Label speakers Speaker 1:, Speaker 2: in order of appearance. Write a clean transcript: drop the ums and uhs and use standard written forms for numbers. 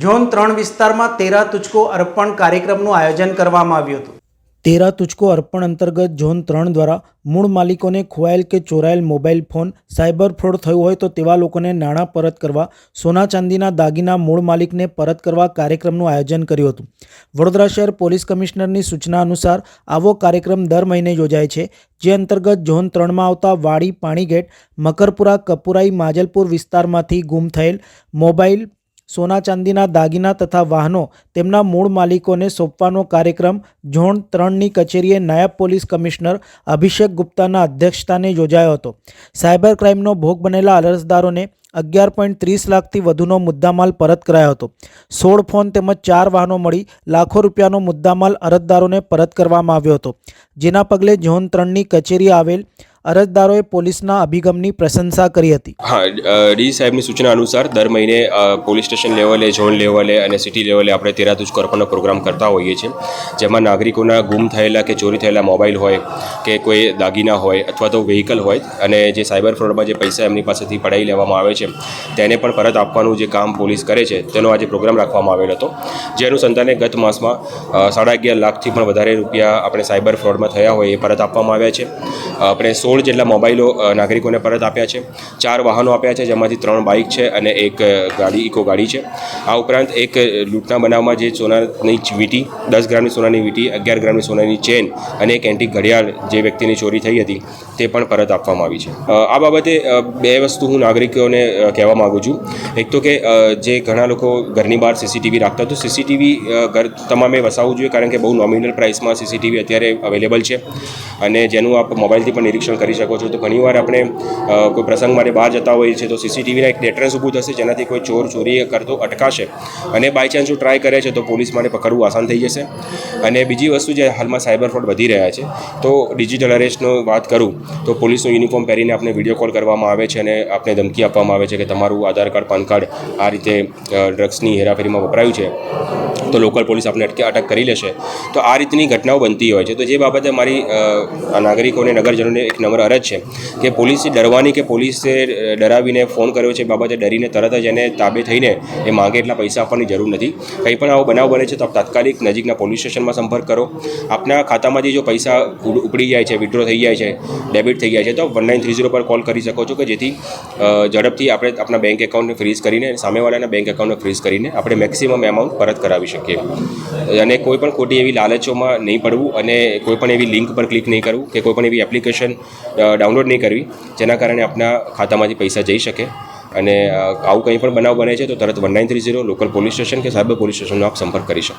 Speaker 1: Zone 3 વિસ્તારમાં 13 તુચકો અર્પણ કાર્યક્રમનું આયોજન કરવામાં આવ્યું હતું। 13 તુચકો અર્પણ અંતર્ગત ઝોન 3 દ્વારા મૂળ માલિકોને ખોવાયેલ કે ચોરાયેલ મોબાઈલ ફોન, સાયબર ફ્રોડ થયું હોય તો તેવા લોકોને નાણાં પરત કરવા, સોના ચાંદીના દાગીના મૂળ માલિકને પરત કરવા કાર્યક્રમનું આયોજન કર્યું હતું। વડોદરા શહેર પોલીસ કમિશનરની સૂચના અનુસાર આવો કાર્યક્રમ દર મહિને યોજાય છે, જે અંતર્ગત ઝોન 3માં આવતા વાડી, પાણીગેટ, મકરપુરા, કપુરાઈ, માજલપુર વિસ્તારમાંથી ગુમ થયેલ મોબાઈલ, સોના ચાંદીના દાગીના તથા વાહનો તેમના મૂળ માલિકોને સોંપવાનો કાર્યક્રમ ઝોન 3ની કચેરીએ નાયબ પોલીસ કમિશનર અભિષેક ગુપ્તાના અધ્યક્ષસ્થાને યોજાયો હતો। સાયબર ક્રાઇમનો ભોગ બનેલા અરજદારોને 11.30 લાખથી વધુનો મુદ્દામાલ પરત કરાયો હતો। 16 ફોન તેમજ 4 વાહનો મળી લાખો રૂપિયાનો મુદ્દામાલ અરજદારોને પરત કરવામાં આવ્યો હતો, જેના પગલે ઝોન 3ની કચેરીએ આવેલ અરજદારોએ પોલીસના અભિગમની પ્રશંસા કરી હતી।
Speaker 2: હા, ડી સાહેબની સૂચના અનુસાર દર મહિને પોલીસ સ્ટેશન લેવલે, ઝોન લેવલે અને સિટી લેવલે આપણે 13 તુચકો અર્પણનો પ્રોગ્રામ કરતા હોઈએ છીએ, જેમાં નાગરિકોના ગુમ થયેલા કે ચોરી થયેલા મોબાઈલ હોય કે કોઈ દાગીના હોય અથવા તો વ્હીકલ હોય અને જે સાયબર ફ્રોડમાં જે પૈસા એમની પાસેથી પડાવી લેવામાં આવે છે તેને પણ પરત આપવાનું જે કામ પોલીસ કરે છે તેનો આજે પ્રોગ્રામ રાખવામાં આવેલો હતો, જે અનુસંધાને ગત માસમાં 11.5 લાખથી પણ વધારે રૂપિયા આપણે સાયબર ફ્રોડમાં થયા હોય એ પરત આપવામાં આવ્યા છે। આપણે 16 જેટલા મોબાઈલો નાગરિકોને પરત આપ્યા છે, 4 વાહનો આપ્યા છે, જેમાંથી 3 બાઇક છે અને એક ગાડી, ઇકો ગાડી છે। આ ઉપરાંત એક લૂંટના બનાવમાં જે સોનાની વીંટી, 10 ગ્રામની સોનાની વીંટી, 11 ગ્રામની સોનાની ચેન અને એક એન્ટિક ઘડિયાળ જે વ્યક્તિની ચોરી થઈ હતી તે પણ પરત આપવામાં આવી છે। આ બાબતે બે વસ્તુ હું નાગરિકોને કહેવા માગું છું। એક તો કે જે ઘણા લોકો ઘરની બહાર સીસીટીવી રાખતા, તો સીસીટીવી ઘર તમામે વસાવવું જોઈએ, કારણ કે બહુ નોમિનલ પ્રાઇસમાં સીસીટીવી અત્યારે અવેલેબલ છે અને જેનું આપ મોબાઈલથી પણ નિરીક્ષણ કરી શકો છો। તો ઘણીવાર આપણે કોઈ પ્રસંગ માટે બહાર જતા હોઈએ છીએ તો સીસીટીવીના એક ડેટરન્સ ઊભું થશે, જેનાથી કોઈ ચોર ચોરી કરતો અટકાશે અને બાય ચાન્સ જો ટ્રાય કરે છે તો પોલીસ માટે પકડવું આસાન થઈ જશે। અને બીજી વસ્તુ, જે હાલમાં સાયબર ફ્રોડ વધી રહ્યા છે, તો ડિજિટલ અરેસ્ટનો વાત કરું તો પોલીસનો યુનિફોર્મ પહેરીને આપણે વિડીયો કોલ કરવામાં આવે છે અને આપણે ધમકી આપવામાં આવે છે કે તમારું આધાર કાર્ડ, પાન કાર્ડ આ રીતે ડ્રગ્સની હેરાફેરીમાં વપરાયું છે તો લોકલ પોલીસ આપણે અટક કરી લેશે। તો આ રીતની ઘટનાઓ બનતી હોય છે। તો જે બાબતે મારી નાગરિકોને, નગરજનોને એક નમ્ર અરજ છે કે પોલીસથી ડરવાની કે પોલીસે ડરાવીને ફોન કર્યો છે બાબતે ડરીને તરત જ એને તાબે થઈને એ માંગે એટલા પૈસા આપવાની જરૂર નથી। કંઈ પણ આવો બનાવ બને છે તો આપ તાત્કાલિક નજીકના પોલીસ સ્ટેશનમાં સંપર્ક કરો। આપના ખાતામાંથી જો પૈસા ઉપડી જાય છે, વિડ્રો થઈ જાય છે, ડેબિટ થઈ જાય છે, તો 1930 પર કોલ કરી શકો છો કે જેથી ઝડપથી આપણે આપણા બેંક એકાઉન્ટને ફ્રીઝ કરીને, સામેવાળાના બેંક એકાઉન્ટને ફ્રીઝ કરીને આપણે મેક્સિમમ એમાઉન્ટ પરત કરાવી શકીએ। અને કોઈ પણ ખોટી એવી લાલચોમાં નહીં પડવું અને કોઈ પણ એવી લિંક પર ક્લિક નહીં કરવું કે કોઈ પણ એવી એપ્લિકેશન ડાઉનલોડ નહીં કરવી જેના કારણે આપણા ખાતામાંથી પૈસા જઈ શકે। અને આવું કંઈ પણ બનાવ બને છે તો તરત 1930 લોકલ પોલીસ સ્ટેશન કે સાયબર પોલીસ સ્ટેશનનો આપ સંપર્ક કરી શકો।